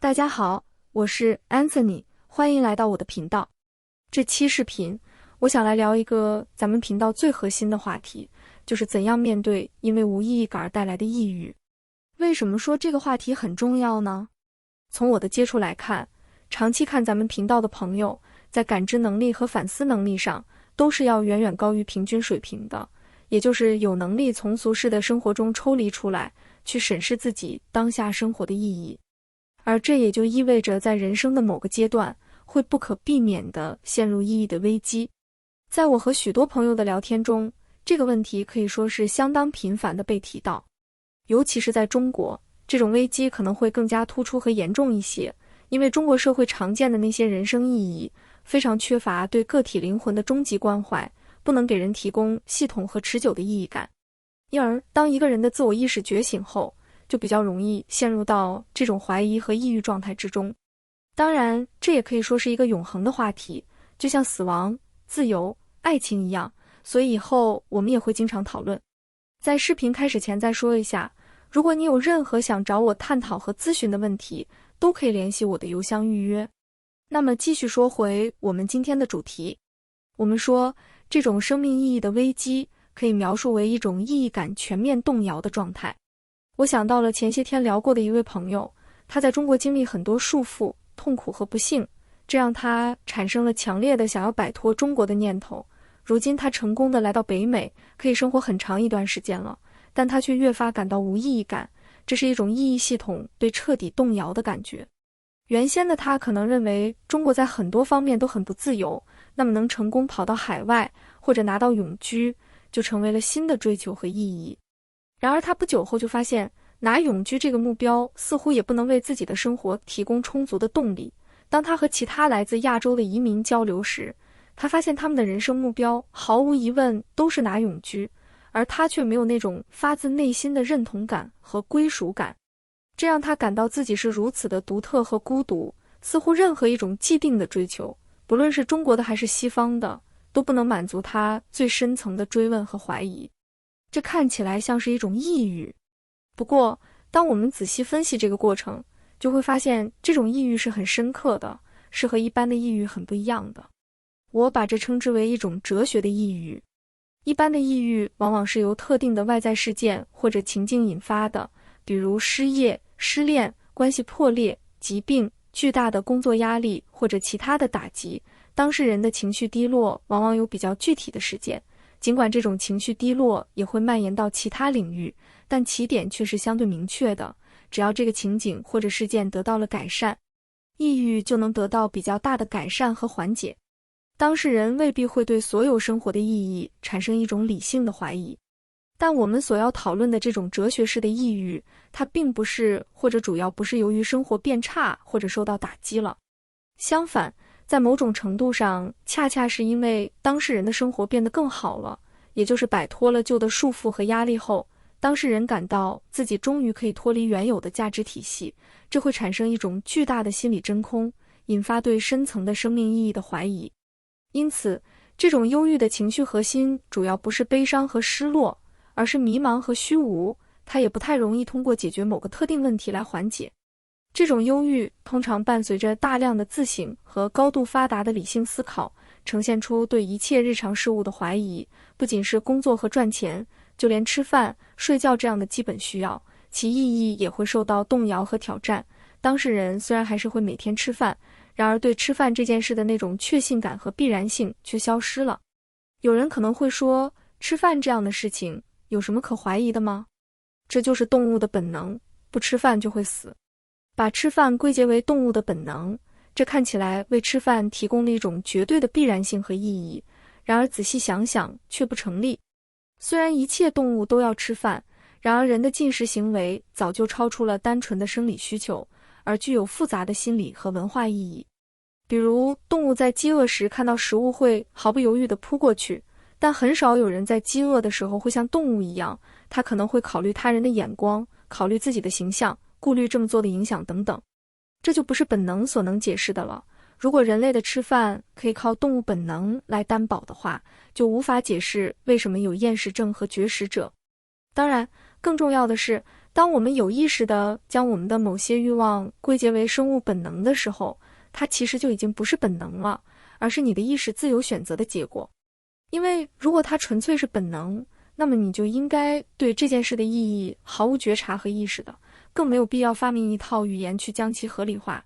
大家好，我是 Anthony， 欢迎来到我的频道。这期视频，我想来聊一个咱们频道最核心的话题，就是怎样面对因为无意义感而带来的抑郁。为什么说这个话题很重要呢？从我的接触来看，长期看咱们频道的朋友，在感知能力和反思能力上，都是要远远高于平均水平的，也就是有能力从俗世的生活中抽离出来，去审视自己当下生活的意义。而这也就意味着在人生的某个阶段，会不可避免地陷入意义的危机。在我和许多朋友的聊天中，这个问题可以说是相当频繁地被提到。尤其是在中国，这种危机可能会更加突出和严重一些，因为中国社会常见的那些人生意义，非常缺乏对个体灵魂的终极关怀，不能给人提供系统和持久的意义感。因而，当一个人的自我意识觉醒后，就比较容易陷入到这种怀疑和抑郁状态之中。当然，这也可以说是一个永恒的话题，就像死亡、自由、爱情一样，所以以后我们也会经常讨论。在视频开始前再说一下，如果你有任何想找我探讨和咨询的问题，都可以联系我的邮箱预约。那么继续说回我们今天的主题，我们说这种生命意义的危机可以描述为一种意义感全面动摇的状态。我想到了前些天聊过的一位朋友，他在中国经历很多束缚、痛苦和不幸，这让他产生了强烈的想要摆脱中国的念头。如今他成功的来到北美，可以生活很长一段时间了，但他却越发感到无意义感，这是一种意义系统被彻底动摇的感觉。原先的他可能认为中国在很多方面都很不自由，那么能成功跑到海外或者拿到永居，就成为了新的追求和意义。然而他不久后就发现，拿永居这个目标似乎也不能为自己的生活提供充足的动力。当他和其他来自亚洲的移民交流时，他发现他们的人生目标毫无疑问都是拿永居，而他却没有那种发自内心的认同感和归属感。这让他感到自己是如此的独特和孤独，似乎任何一种既定的追求，不论是中国的还是西方的，都不能满足他最深层的追问和怀疑。这看起来像是一种抑郁。不过，当我们仔细分析这个过程，就会发现这种抑郁是很深刻的，是和一般的抑郁很不一样的。我把这称之为一种哲学的抑郁。一般的抑郁往往是由特定的外在事件或者情境引发的，比如失业、失恋、关系破裂、疾病、巨大的工作压力或者其他的打击。当事人的情绪低落往往有比较具体的事件，尽管这种情绪低落也会蔓延到其他领域，但起点却是相对明确的，只要这个情景或者事件得到了改善，抑郁就能得到比较大的改善和缓解。当事人未必会对所有生活的意义产生一种理性的怀疑，但我们所要讨论的这种哲学式的抑郁，它并不是或者主要不是由于生活变差或者受到打击了。相反，在某种程度上，恰恰是因为当事人的生活变得更好了，也就是摆脱了旧的束缚和压力后，当事人感到自己终于可以脱离原有的价值体系，这会产生一种巨大的心理真空，引发对深层的生命意义的怀疑。因此，这种忧郁的情绪核心主要不是悲伤和失落，而是迷茫和虚无，它也不太容易通过解决某个特定问题来缓解。这种忧郁通常伴随着大量的自省和高度发达的理性思考，呈现出对一切日常事物的怀疑，不仅是工作和赚钱，就连吃饭、睡觉这样的基本需要，其意义也会受到动摇和挑战。当事人虽然还是会每天吃饭，然而对吃饭这件事的那种确信感和必然性却消失了。有人可能会说，吃饭这样的事情有什么可怀疑的吗？这就是动物的本能，不吃饭就会死。把吃饭归结为动物的本能，这看起来为吃饭提供了一种绝对的必然性和意义，然而仔细想想却不成立。虽然一切动物都要吃饭，然而人的进食行为早就超出了单纯的生理需求，而具有复杂的心理和文化意义。比如，动物在饥饿时看到食物会毫不犹豫地扑过去，但很少有人在饥饿的时候会像动物一样，他可能会考虑他人的眼光，考虑自己的形象，顾虑这么做的影响等等。这就不是本能所能解释的了。如果人类的吃饭可以靠动物本能来担保的话，就无法解释为什么有厌食症和绝食者。当然，更重要的是，当我们有意识地将我们的某些欲望归结为生物本能的时候，它其实就已经不是本能了，而是你的意识自由选择的结果。因为如果它纯粹是本能，那么你就应该对这件事的意义毫无觉察和意识的，更没有必要发明一套语言去将其合理化。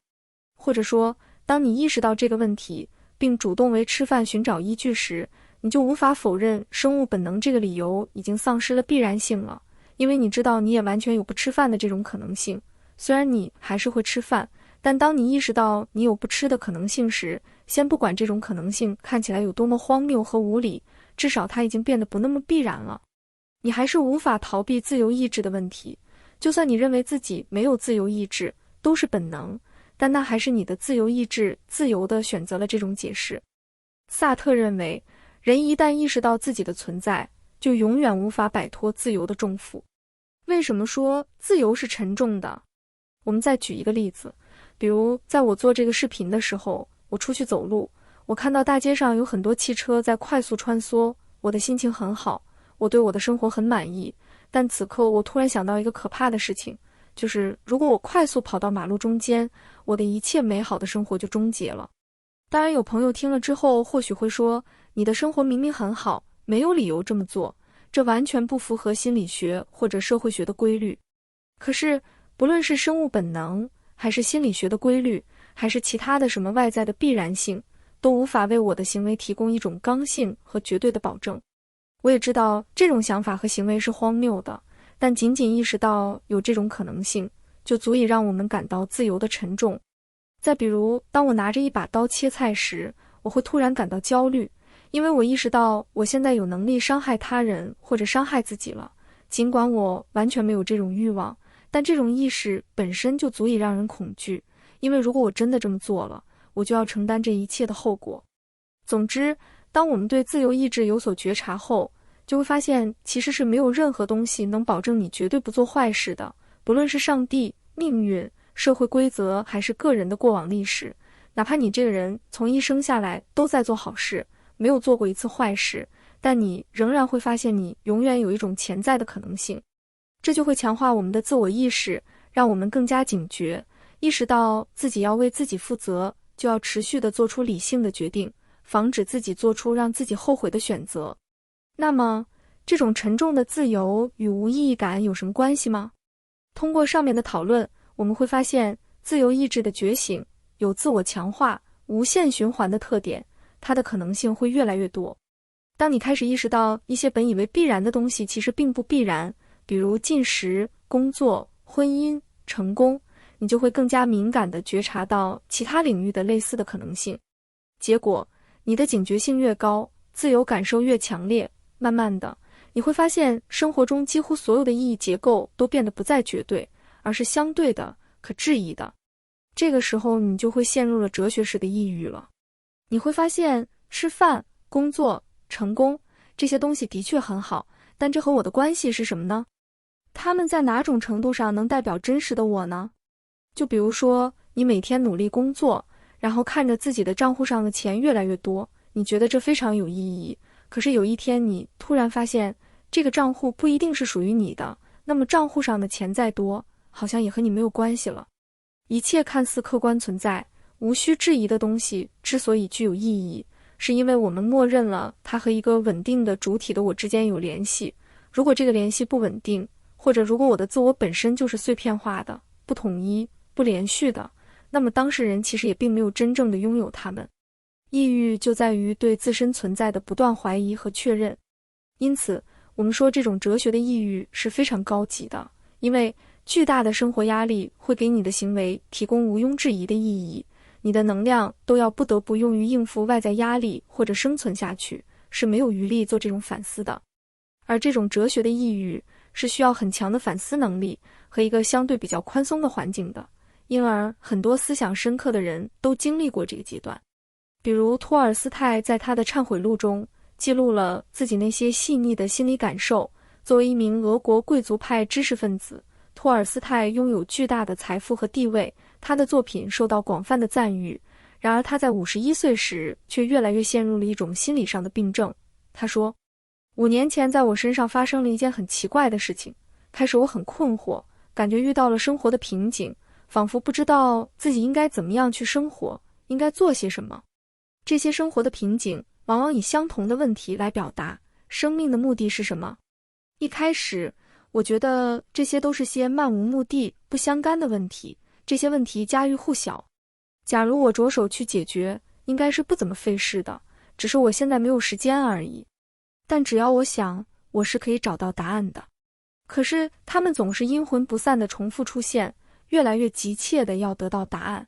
或者说，当你意识到这个问题，并主动为吃饭寻找依据时，你就无法否认生物本能这个理由已经丧失了必然性了，因为你知道你也完全有不吃饭的这种可能性。虽然你还是会吃饭，但当你意识到你有不吃的可能性时，先不管这种可能性看起来有多么荒谬和无理，至少它已经变得不那么必然了。你还是无法逃避自由意志的问题，就算你认为自己没有自由意志，都是本能，但那还是你的自由意志自由地选择了这种解释。萨特认为，人一旦意识到自己的存在，就永远无法摆脱自由的重负。为什么说自由是沉重的？我们再举一个例子，比如在我做这个视频的时候，我出去走路，我看到大街上有很多汽车在快速穿梭，我的心情很好，我对我的生活很满意。但此刻我突然想到一个可怕的事情，就是如果我快速跑到马路中间，我的一切美好的生活就终结了。当然有朋友听了之后或许会说，你的生活明明很好，没有理由这么做，这完全不符合心理学或者社会学的规律。可是不论是生物本能，还是心理学的规律，还是其他的什么外在的必然性，都无法为我的行为提供一种刚性和绝对的保证。我也知道这种想法和行为是荒谬的，但仅仅意识到有这种可能性，就足以让我们感到自由的沉重。再比如，当我拿着一把刀切菜时，我会突然感到焦虑，因为我意识到我现在有能力伤害他人或者伤害自己了，尽管我完全没有这种欲望，但这种意识本身就足以让人恐惧，因为如果我真的这么做了，我就要承担这一切的后果。总之，当我们对自由意志有所觉察后，就会发现其实是没有任何东西能保证你绝对不做坏事的，不论是上帝、命运、社会规则还是个人的过往历史，哪怕你这个人从一生下来都在做好事，没有做过一次坏事，但你仍然会发现你永远有一种潜在的可能性。这就会强化我们的自我意识，让我们更加警觉，意识到自己要为自己负责，就要持续地做出理性的决定，防止自己做出让自己后悔的选择。那么，这种沉重的自由与无意义感有什么关系吗？通过上面的讨论，我们会发现自由意志的觉醒有自我强化、无限循环的特点，它的可能性会越来越多。当你开始意识到一些本以为必然的东西其实并不必然，比如进食、工作、婚姻、成功，你就会更加敏感地觉察到其他领域的类似的可能性。结果，你的警觉性越高，自由感受越强烈，慢慢的，你会发现生活中几乎所有的意义结构都变得不再绝对，而是相对的、可质疑的。这个时候，你就会陷入了哲学式的抑郁了。你会发现，吃饭、工作、成功这些东西的确很好，但这和我的关系是什么呢？他们在哪种程度上能代表真实的我呢？就比如说，你每天努力工作，然后看着自己的账户上的钱越来越多，你觉得这非常有意义。可是有一天你突然发现，这个账户不一定是属于你的，那么账户上的钱再多，好像也和你没有关系了。一切看似客观存在、无需质疑的东西之所以具有意义，是因为我们默认了它和一个稳定的主体的我之间有联系。如果这个联系不稳定，或者如果我的自我本身就是碎片化的、不统一、不连续的，那么当事人其实也并没有真正的拥有它们。抑郁就在于对自身存在的不断怀疑和确认。因此，我们说这种哲学的抑郁是非常高级的，因为巨大的生活压力会给你的行为提供毋庸置疑的意义，你的能量都要不得不用于应付外在压力或者生存下去，是没有余力做这种反思的。而这种哲学的抑郁是需要很强的反思能力和一个相对比较宽松的环境的，因而很多思想深刻的人都经历过这个阶段。比如托尔斯泰在他的忏悔录中记录了自己那些细腻的心理感受。作为一名俄国贵族派知识分子，托尔斯泰拥有巨大的财富和地位，他的作品受到广泛的赞誉。然而他在51岁时却越来越陷入了一种心理上的病症。他说，5年前在我身上发生了一件很奇怪的事情。开始我很困惑，感觉遇到了生活的瓶颈，仿佛不知道自己应该怎么样去生活，应该做些什么。这些生活的瓶颈往往以相同的问题来表达，生命的目的是什么？一开始，我觉得这些都是些漫无目的、不相干的问题，这些问题家喻户晓。假如我着手去解决，应该是不怎么费事的，只是我现在没有时间而已。但只要我想，我是可以找到答案的。可是他们总是阴魂不散地重复出现，越来越急切地要得到答案。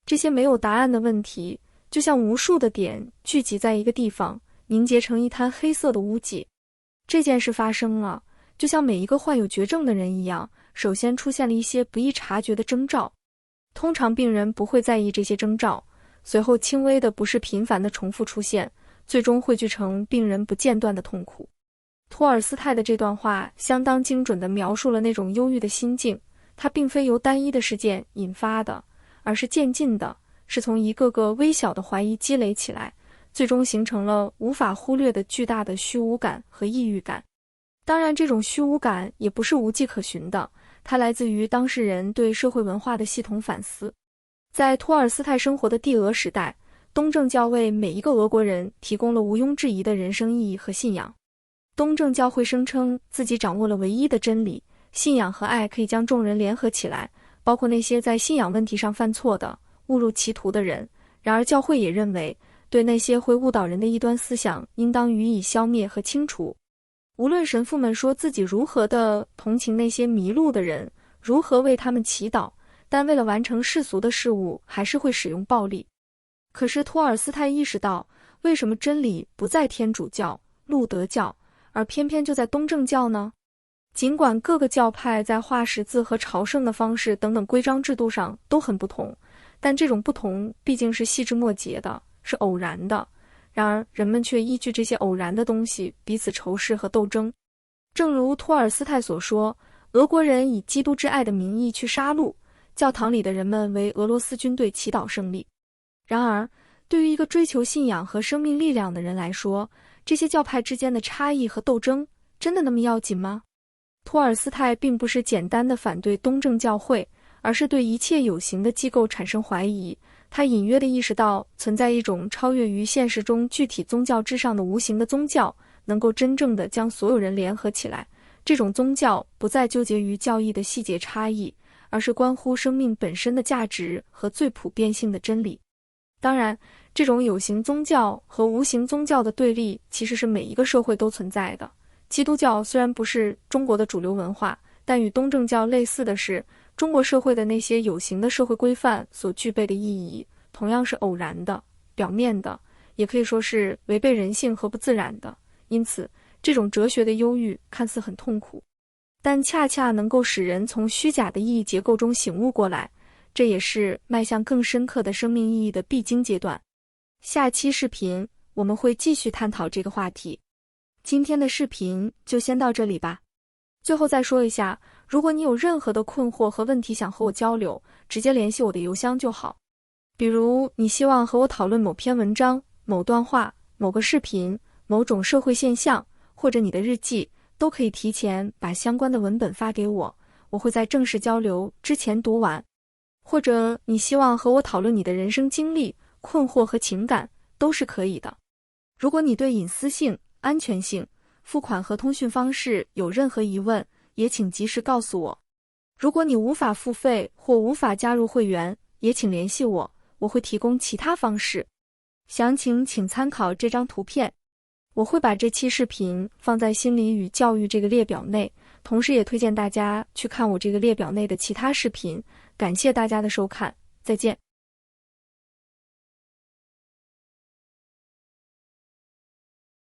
这些没有答案的问题，就像无数的点聚集在一个地方，凝结成一滩黑色的污迹。这件事发生了，就像每一个患有绝症的人一样，首先出现了一些不易察觉的征兆。通常病人不会在意这些征兆，随后轻微的不是频繁的重复出现，最终汇聚成病人不间断的痛苦。托尔斯泰的这段话相当精准地描述了那种忧郁的心境，它并非由单一的事件引发的，而是渐进的，是从一个个微小的怀疑积累起来，最终形成了无法忽略的巨大的虚无感和抑郁感。当然，这种虚无感也不是无迹可寻的，它来自于当事人对社会文化的系统反思。在托尔斯泰生活的帝俄时代，东正教为每一个俄国人提供了毋庸置疑的人生意义和信仰。东正教会声称自己掌握了唯一的真理，信仰和爱可以将众人联合起来，包括那些在信仰问题上犯错的、误入歧途的人。然而教会也认为，对那些会误导人的异端思想应当予以消灭和清除。无论神父们说自己如何的同情那些迷路的人，如何为他们祈祷，但为了完成世俗的事物，还是会使用暴力。可是托尔斯泰意识到，为什么真理不在天主教、路德教，而偏偏就在东正教呢？尽管各个教派在画十字和朝圣的方式等等规章制度上都很不同，但这种不同毕竟是细枝末节的，是偶然的。然而人们却依据这些偶然的东西彼此仇视和斗争。正如托尔斯泰所说，俄国人以基督之爱的名义去杀戮，教堂里的人们为俄罗斯军队祈祷胜利。然而对于一个追求信仰和生命力量的人来说，这些教派之间的差异和斗争真的那么要紧吗？托尔斯泰并不是简单的反对东正教会，而是对一切有形的机构产生怀疑。他隐约地意识到，存在一种超越于现实中具体宗教之上的无形的宗教，能够真正地将所有人联合起来。这种宗教不再纠结于教义的细节差异，而是关乎生命本身的价值和最普遍性的真理。当然，这种有形宗教和无形宗教的对立其实是每一个社会都存在的。基督教虽然不是中国的主流文化，但与东正教类似的是，中国社会的那些有形的社会规范所具备的意义，同样是偶然的、表面的，也可以说是违背人性和不自然的。因此，这种哲学的忧郁看似很痛苦，但恰恰能够使人从虚假的意义结构中醒悟过来，这也是迈向更深刻的生命意义的必经阶段。下期视频我们会继续探讨这个话题。今天的视频就先到这里吧。最后再说一下，如果你有任何的困惑和问题想和我交流，直接联系我的邮箱就好。比如你希望和我讨论某篇文章、某段话、某个视频、某种社会现象，或者你的日记，都可以提前把相关的文本发给我，我会在正式交流之前读完。或者你希望和我讨论你的人生经历、困惑和情感，都是可以的。如果你对隐私性、安全性、付款和通讯方式有任何疑问，也请及时告诉我。如果你无法付费或无法加入会员，也请联系我，我会提供其他方式。详情请参考这张图片。我会把这期视频放在心理与教育这个列表内，同时也推荐大家去看我这个列表内的其他视频。感谢大家的收看，再见。